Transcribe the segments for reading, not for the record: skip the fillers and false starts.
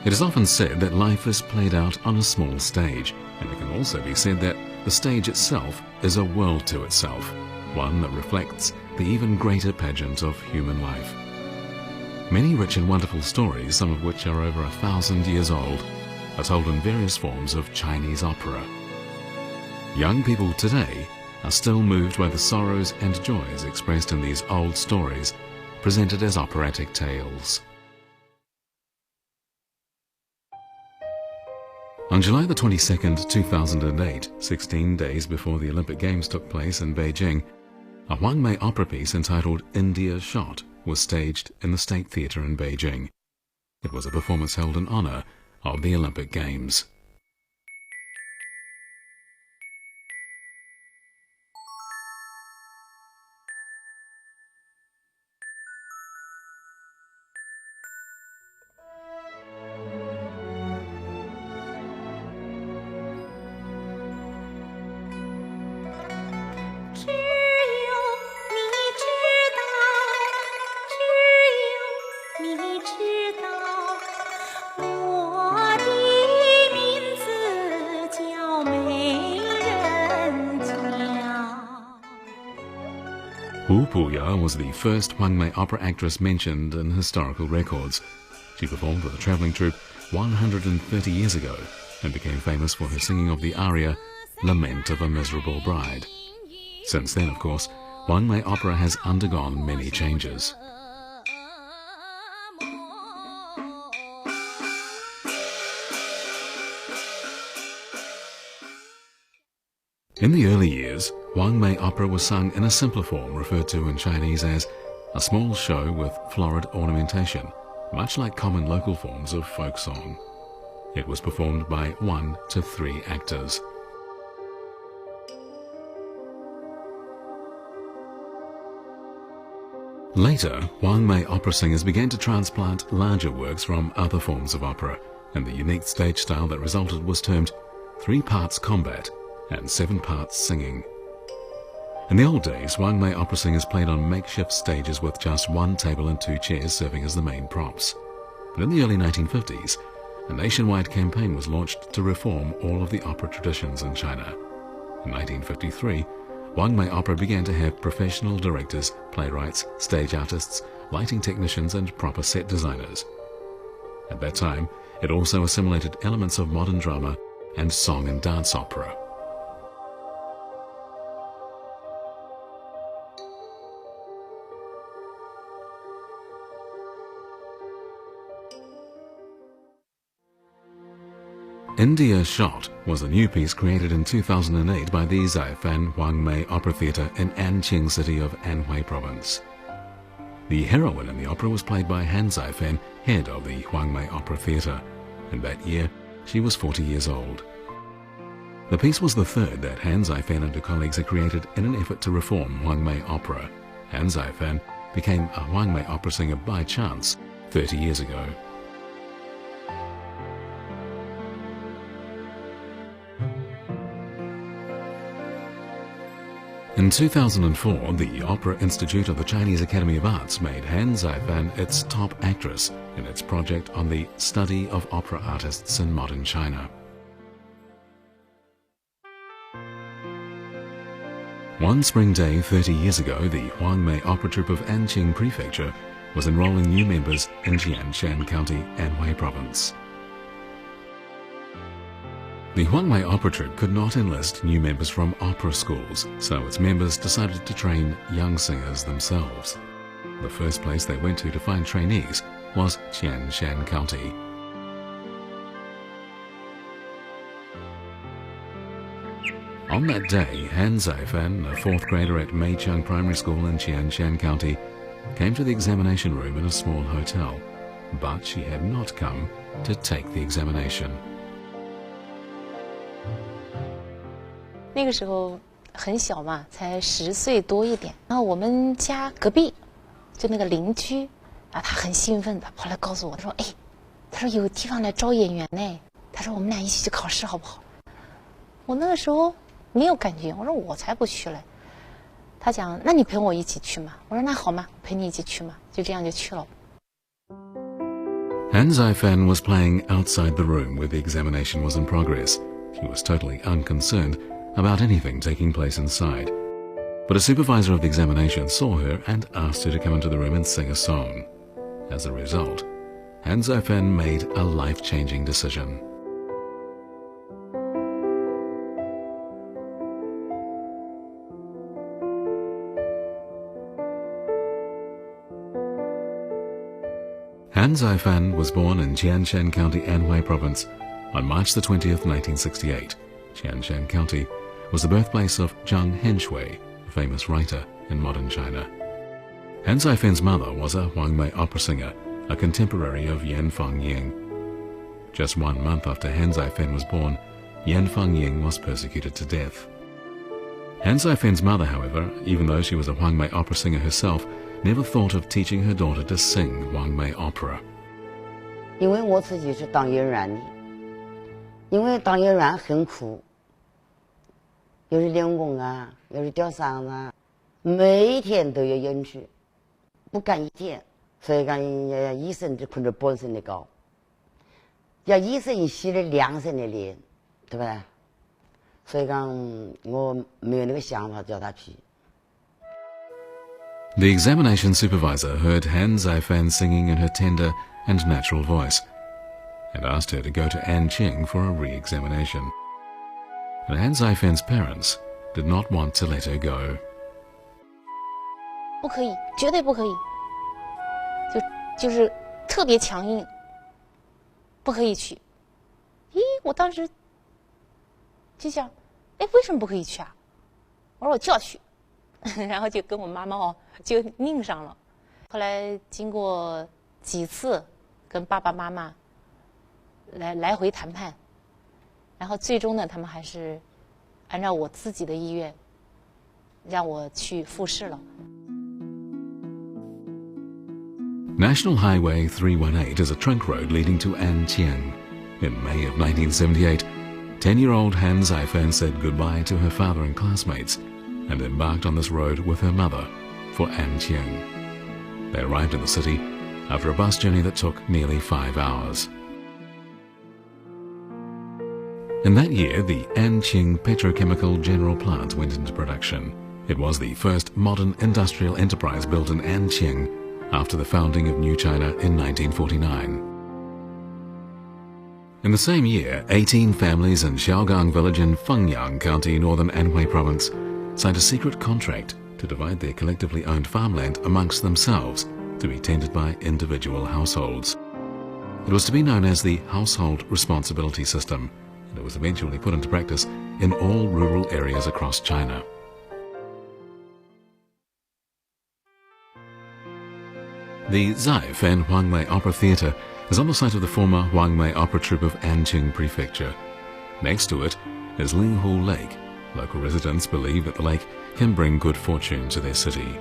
It is often said that life is played out on a small stage, and it can also be said that the stage itself is a world to itself, one that reflects the even greater pageant of human life. Many rich and wonderful stories, some of which are over 1,000 years old, are told in various forms of Chinese opera. Young people today are still moved by the sorrows and joys expressed in these old stories, presented as operatic tales. On July the 22nd, 2008, 16 days before the Olympic Games took place in Beijing, a Huangmei Opera piece entitled India Shot was staged in the State Theatre in Beijing. It was a performance held in honor of the Olympic Games. Hu was the first Huangmei opera actress mentioned in historical records. She performed with a travelling troupe 130 years ago and became famous for her singing of the aria Lament of a Miserable Bride. Since then, of course, Huangmei Opera has undergone many changes. In the early years, Huangmei Opera was sung in a simpler form referred to in Chinese as a small show with florid ornamentation, much like common local forms of folk song. It was performed by 1 to 3 actors. Later, Huangmei opera singers began to transplant larger works from other forms of opera, and the unique stage style that resulted was termed 3 parts combat and 7 parts singing. In the old days, Huangmei opera singers played on makeshift stages with just 1 table and 2 chairs serving as the main props. But in the early 1950s, a nationwide campaign was launched to reform all of the opera traditions in China. In 1953, Huangmei Opera began to have professional directors, playwrights, stage artists, lighting technicians and proper set designers. At that time, it also assimilated elements of modern drama and song and dance opera. India Shot was a new piece created in 2008 by the Zaifan Huangmei Opera Theatre in Anqing city of Anhui province. The heroine in the opera was played by Han Zaifan, head of the Huangmei Opera Theatre, and that year she was 40 years old. The piece was the third that Han Zaifan and her colleagues had created in an effort to reform Huangmei Opera. Han Zaifan became a Huangmei opera singer by chance 30 years ago. In 2004, the Opera Institute of the Chinese Academy of Arts made Han Zaifan its top actress in its project on the study of opera artists in modern China. One spring day 30 years ago, the Huangmei Opera Troupe of Anqing Prefecture was enrolling new members in Jianshan County, Anhui Province. The Huangmei Opera Troupe could not enlist new members from opera schools, so its members decided to train young singers themselves. The first place they went to find trainees was Jianshan County. On that day, Han Zaifan, a 4th grader at Meiqiang Primary School in Jianshan County, came to the examination room in a small hotel, but she had not come to take the examination. 那个时候很小嘛，才10岁多一点。然后我们家隔壁就那个邻居啊，他很兴奋的跑来告诉我，他说：“哎，他说有地方来招演员呢。他说我们俩一起去考试好不好？”我那个时候没有感觉，我说我才不去嘞。他讲：“那你陪我一起去嘛？”我说：“那好嘛，陪你一起去嘛。”就这样就去了。Han Zaifen was playing outside the room where the examination was in progress. She was totally unconcerned about anything taking place inside. But a supervisor of the examination saw her and asked her to come into the room and sing a song. As a result, Han Zaifen made a life-changing decision. Han Zaifen was born in Jianshan County, Anhui Province, on March the 20th, 1968. Jianshan County was the birthplace of Zhang Henshui, a famous writer in modern China. Han Zaifen's mother was a Huangmei Opera singer, a contemporary of Yan Fangying. Just 1 month after Han Zaifen was born, Yan Fangying was persecuted to death. Han Zaifen's mother, however, even though she was a Huangmei Opera singer herself, never thought of teaching her daughter to sing Huangmei Opera. 因为我自己是当演员的，因为当演员很苦，又是练功啊，又是吊嗓啊，每天都要演出，不干一天，所以讲医生就困着本身的高，要医生洗了2身的脸，对吧？所以讲我没有那个想法叫他去。 The examination supervisor heard Han Zaifen singing in her tender and natural voice and asked her to go to Anqing for a re-examination. But Han Zaifen's parents did not want to let her go. 不可以，绝对不可以，就是特别强硬，不可以去。咦，我当时就想，哎，为什么不可以去啊？我说我就要去。 然后就跟我妈妈就拧上了。后来经过几次跟爸爸妈妈来回谈判，然后最终呢，他们还是按照我自己的意愿，让我去复试了。 National Highway 318 is a trunk road leading to Anqiang. In May of 1978, 10-year-old Han Zaifen said goodbye to her father and classmates and embarked on this road with her mother for Anqiang. They arrived in the city after a bus journey that took nearly 5 hours. In that year, the Anqing Petrochemical General Plant went into production. It was the first modern industrial enterprise built in Anqing after the founding of New China in 1949. In the same year, 18 families in Xiaogang village in Fengyang County, northern Anhui Province, signed a secret contract to divide their collectively owned farmland amongst themselves to be tended by individual households. It was to be known as the Household Responsibility System, and it was eventually put into practice in all rural areas across China. The Zaifen Huangmei Opera Theatre is on the site of the former Huangmei Opera Troupe of Anqing Prefecture. Next to it is Linghu Lake. Local residents believe that the lake can bring good fortune to their city.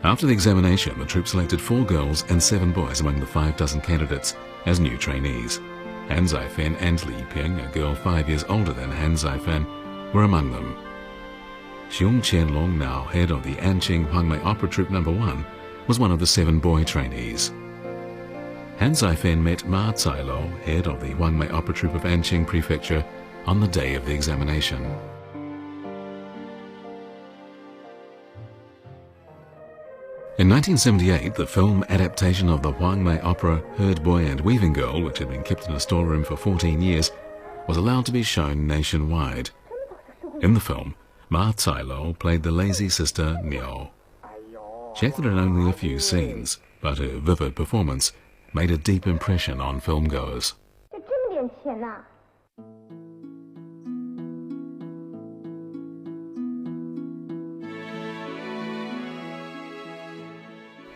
After the examination, the troupe selected 4 girls and 7 boys among the 6 candidates as new trainees. Han Zaifen and Li Ping, a girl 5 years older than Han Zaifen, were among them. Xiong Qianlong, now head of the Anqing Huangmei Opera Troupe No. 1, was one of the 7 boy trainees. Han Zaifen met Ma Cailo, head of the Huangmei Opera Troupe of Anqing Prefecture, on the day of the examination. In 1978, the film adaptation of the Huangmei opera Herd Boy and Weaving Girl, which had been kept in a storeroom for 14 years, was allowed to be shown nationwide. In the film, Ma Cailo played the lazy sister Miao. She acted in only a few scenes, but her vivid performance made a deep impression on filmgoers.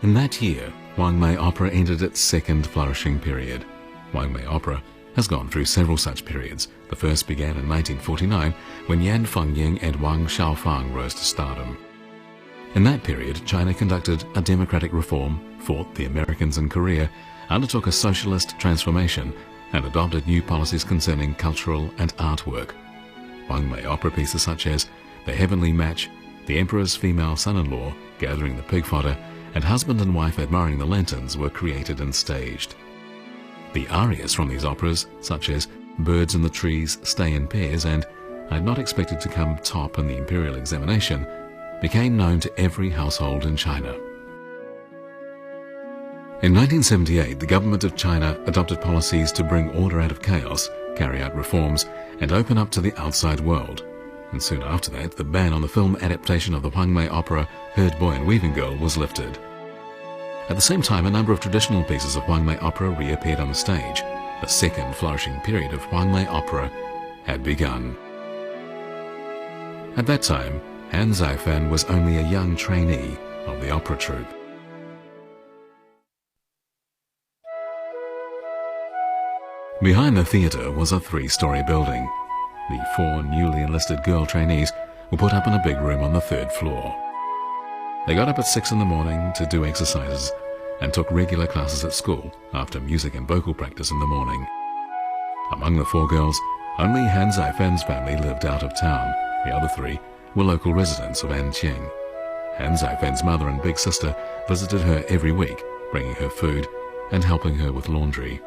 In that year, Huangmei Opera entered its second flourishing period. Huangmei Opera has gone through several such periods. The first began in 1949 when Yan Fangying and Wang Xiaofang rose to stardom. In that period, China conducted a democratic reform, fought the Americans in Korea, undertook a socialist transformation, and adopted new policies concerning cultural and artwork. Huangmei opera pieces such as The Heavenly Match, The Emperor's Female Son-in-Law, Gathering the Pig Fodder, and Husband and Wife Admiring the Lanterns were created and staged. The arias from these operas, such as Birds in the Trees Stay in Pairs and I'm Not Expected to Come Top in the Imperial Examination, became known to every household in China. In 1978, the government of China adopted policies to bring order out of chaos, carry out reforms, and open up to the outside world. And soon after that, the ban on the film adaptation of the Huangmei Opera Herd Boy and Weaving Girl was lifted. At the same time, a number of traditional pieces of Huangmei Opera reappeared on the stage. The second flourishing period of Huangmei Opera had begun. At that time, Han Zaifan was only a young trainee of the opera troupe. Behind the theatre was a three-story building. The 4 newly enlisted girl trainees were put up in a big room on the 3rd floor. They got up at 6 in the morning to do exercises and took regular classes at school after music and vocal practice in the morning. Among the 4 girls, only Han Zaifan's family lived out of town. The other 3 were local residents of Anqing. Han Zaifan's mother and big sister visited her every week, bringing her food and helping her with laundry.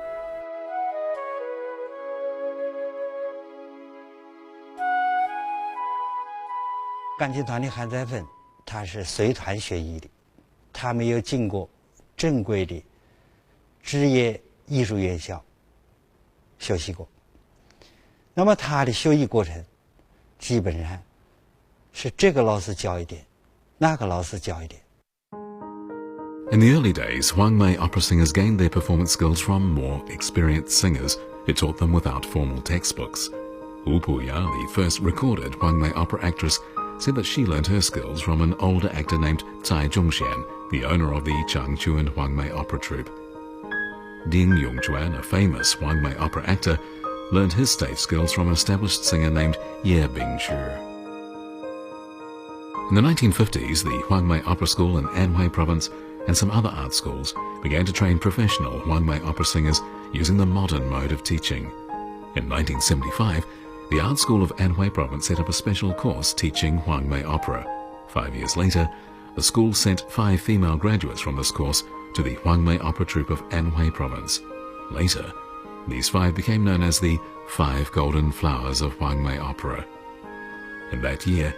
钢琴团的韩在芬，他是随团学艺的，他没有进过正规的职业艺术院校学习过。那么他的学艺过程，基本上是这个老师教一点，那个老师教一点。In the early days, Huangmei opera singers gained their performance skills from more experienced singers who taught them without formal textbooks. Wu Puya, the first recorded Huangmei opera actress, said that she learned her skills from an older actor named Cai Zhongxian, the owner of the Changchu and Huangmei opera troupe. Ding Yongchuan, a famous Huangmei opera actor, learned his stage skills from an established singer named Ye Bingshi. In the 1950s, the Huangmei Opera School in Anhui Province and some other art schools began to train professional Huangmei opera singers using the modern mode of teaching. In 1975, the art school of Anhui Province set up a special course teaching Huangmei opera. 5 years later, the school sent 5 female graduates from this course to the Huangmei opera troupe of Anhui Province. Later, these 5 became known as the 5 Golden Flowers of Huangmei Opera. In that year,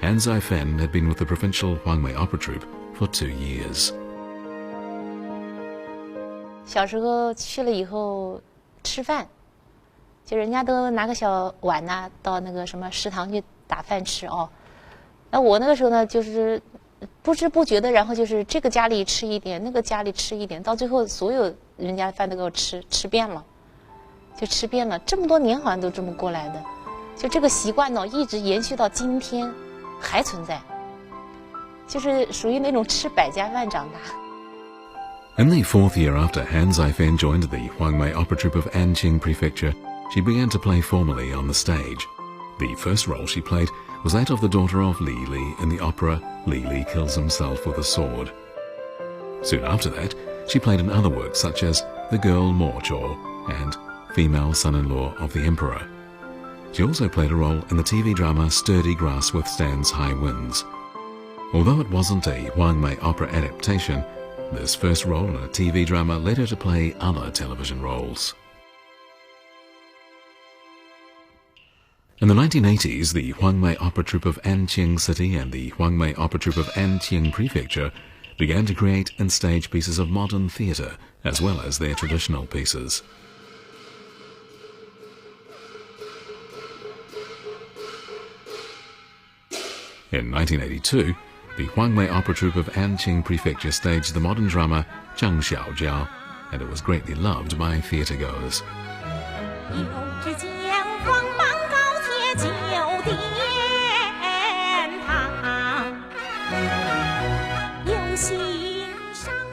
Han Zaifan had been with the provincial Huangmei opera troupe for 2 years. 小时候去了以后吃饭，就人家都拿个小碗呐，到那个什么食堂去打饭吃哦。那我那个时候呢，就是不知不觉的，然后就是这个家里吃一点，那个家里吃一点，到最后所有人家的饭都给我吃遍了，就吃遍了。这么多年好像都这么过来的，就这个习惯呢，一直延续到今天还存在，就是属于那种吃百家饭长大。In the 4th year after Han Zaifan joined the Huangmei opera troupe of Anqing Prefecture, she began to play formally on the stage. The first role she played was that of the daughter of Li Li in the opera Li Li Kills Himself with a Sword. Soon after that, she played in other works such as The Girl Mocho and Female Son-in-Law of the Emperor. She also played a role in the TV drama Sturdy Grass Withstands High Winds. Although it wasn't a Huangmei opera adaptation, this first role in a TV drama led her to play other television roles. In the 1980s, the Huangmei Opera Troupe of Anqing City and the Huangmei Opera Troupe of Anqing Prefecture began to create and stage pieces of modern theatre as well as their traditional pieces. In 1982, the Huangmei Opera Troupe of Anqing Prefecture staged the modern drama Zhang Xiaojiao, and it was greatly loved by theatregoers.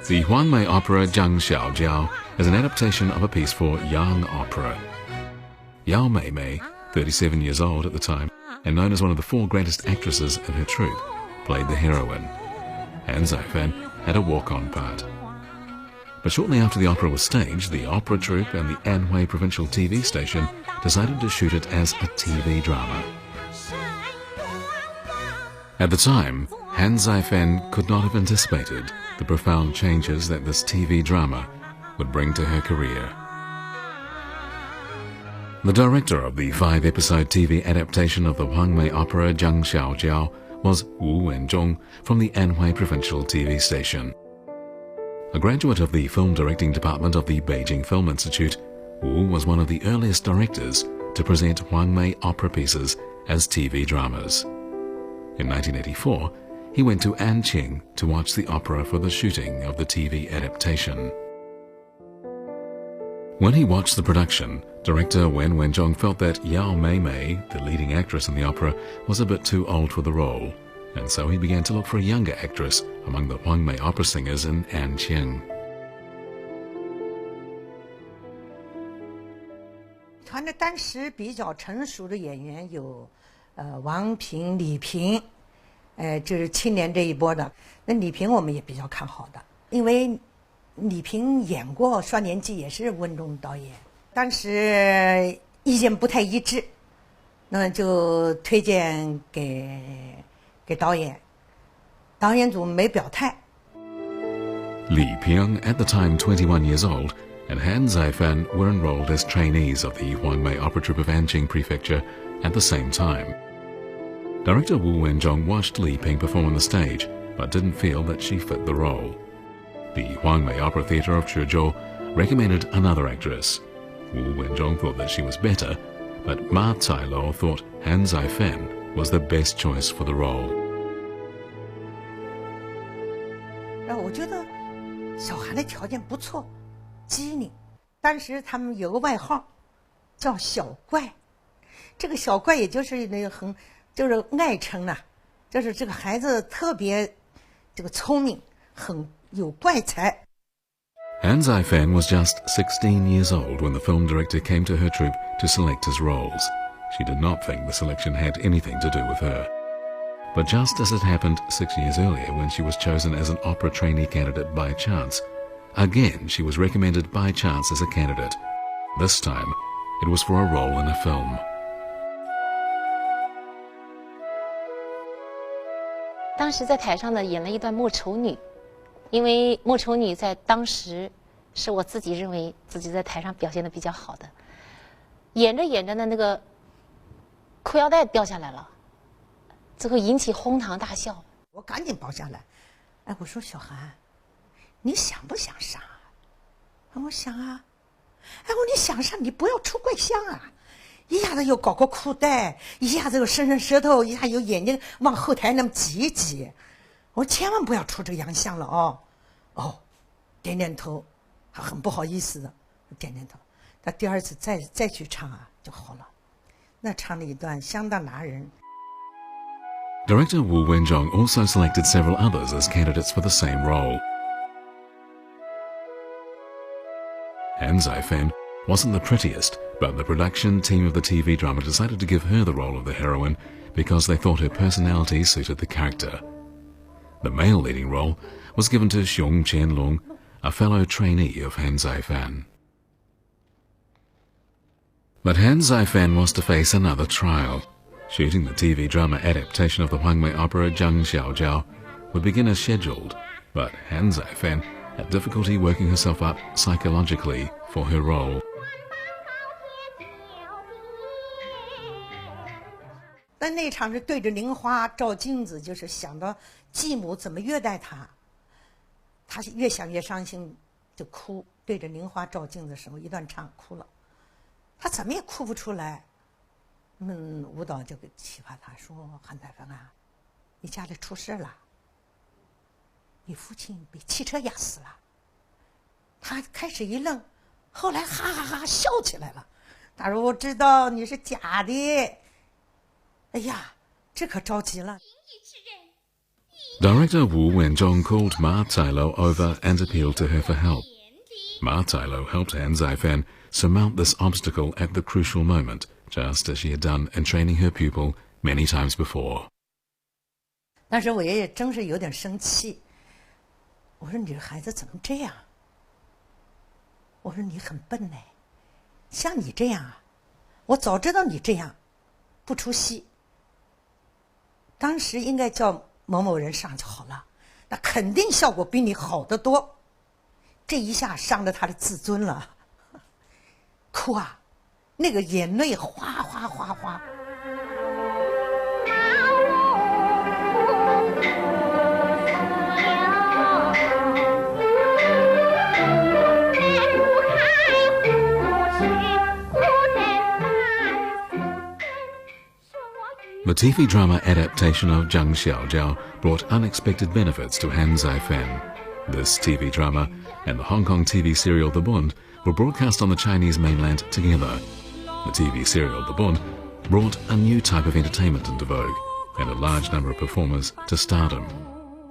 The Huangmei opera Zhang Xiaojiao is an adaptation of a piece for young opera. Yao Meimei, 37 years old at the time, and known as one of the 4 greatest actresses in her troupe, played the heroine. Han Zaifan had a walk-on part. But shortly after the opera was staged, the opera troupe and the Anhui provincial TV station decided to shoot it as a TV drama. At the time, Han Zaifan could not have anticipated the profound changes that this TV drama would bring to her career. The director of the 5-episode TV adaptation of the Huangmei Opera Zhang Xiaojiao was Wu Wenzhong from the Anhui Provincial TV station. A graduate of the film directing department of the Beijing Film Institute, Wu was one of the earliest directors to present Huangmei opera pieces as TV dramas. In 1984, he went to Anqing to watch the opera for the shooting of the TV adaptation. When he watched the production, director Wen Wenzhong felt that Yao Meimei, the leading actress in the opera, was a bit too old for the role, and so he began to look for a younger actress among the Huangmei opera singers in Anqing. 团的当时比较成熟的演员有，王平、李平，就是青年这一波的。那李平我们也比较看好的，因为李平演过《双年记》，也是温中导演。当时意见不太一致，那就推荐给导演，导演组没表态。Li Ping, at the time 21 years old, and Han Zaifan were enrolled as trainees of the Huangmei Opera Troupe of Anqing Prefecture at the same time. Director Wu Wenzhong watched Li Ping perform on the stage, but didn't feel that she fit the role. The Huangmei Opera Theatre of Chuzhou recommended another actress. Wu Wenzhong thought that she was better, but Ma Cailou thought Han Zaifan was the best choice for the role. 我觉得小韩的条件不错，机灵。当时他们有个外号叫小怪，这个小怪也就是那个就是爱称呐，就是这个孩子特别这个聪明，很有怪才。Han Zaifan was just 16 years old when the film director came to her troupe to select his roles. She did not think the selection had anything to do with her. But just as it happened 6 years earlier when she was chosen as an opera trainee candidate by chance, again she was recommended by chance as a candidate. This time, it was for a role in a film. 当时在台上呢演了一段莫愁女，因为莫愁女在当时是我自己认为自己在台上表现的比较好的，演着演着呢那个裤腰带掉下来了，最后引起哄堂大笑。我赶紧抱下来，我说小韩，你想不想上啊？我想啊。我说你想上，你不要出怪相啊！一下子又搞个裤带，一下子又伸伸舌头，一下又眼睛往后台那么挤一挤。我说千万不要出这个洋相了哦。哦，点点头，还很不好意思的点点头。他第二次再去唱啊就好了，那唱了一段相当拿人。Director Wu Wenzhong also selected several others as candidates for the same role. Han Zaifan wasn't the prettiest, but the production team of the TV drama decided to give her the role of the heroine because they thought her personality suited the character. The male leading role was given to Xiong Qianlong, a fellow trainee of Han Zaifan. But Han Zaifan was to face another trial. Shooting the TV drama adaptation of the Huangmei Opera Zhang Xiaojiao would begin as scheduled, but Han Zaifan had difficulty working herself up psychologically for her role. 但那场是对着菱花照镜子，就是想到继母怎么虐待她，她越想越伤心，就哭。对着菱花照镜子的时候，一段唱哭了，她怎么也哭不出来。舞蹈就给启发她说：“韩大芬啊，你家里出事了，你父亲被汽车压死了。”她开始一愣，后来哈哈哈笑起来了。她说：“我知道你是假的。”哎呀，这可着急了。 Director Wu Wenzhong called Ma Cailou over and appealed to her for help. Ma Cailou helped Han Zaifan surmount this obstacle at the crucial moment, just as she had done in training her pupil many times before. 那时我也真是有点生气，我说你这孩子怎么这样？我说你很笨呢，像你这样啊，我早知道你这样，不出戏。当时应该叫某某人上就好了，那肯定效果比你好得多。这一下伤了他的自尊了，哭啊！那个眼泪哗哗哗哗。The TV drama adaptation of Zhang Xiaojiao brought unexpected benefits to Han Zaifen. This TV drama and the Hong Kong TV serial The Bund were broadcast on the Chinese mainland together. The TV serial The Bund brought a new type of entertainment into vogue and a large number of performers to stardom.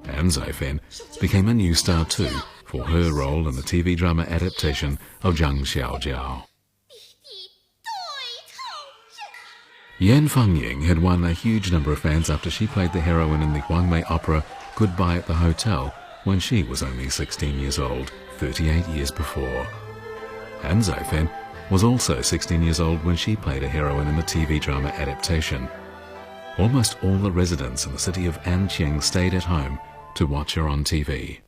Han Zaifen became a new star too for her role in the TV drama adaptation of Zhang Xiaojiao. Yan Fangying had won a huge number of fans after she played the heroine in the Huangmei Opera Goodbye at the Hotel when she was only 16 years old, 38 years before. Han Zaifen was also 16 years old when she played a heroine in the TV drama adaptation. Almost all the residents in the city of Anqing stayed at home to watch her on TV.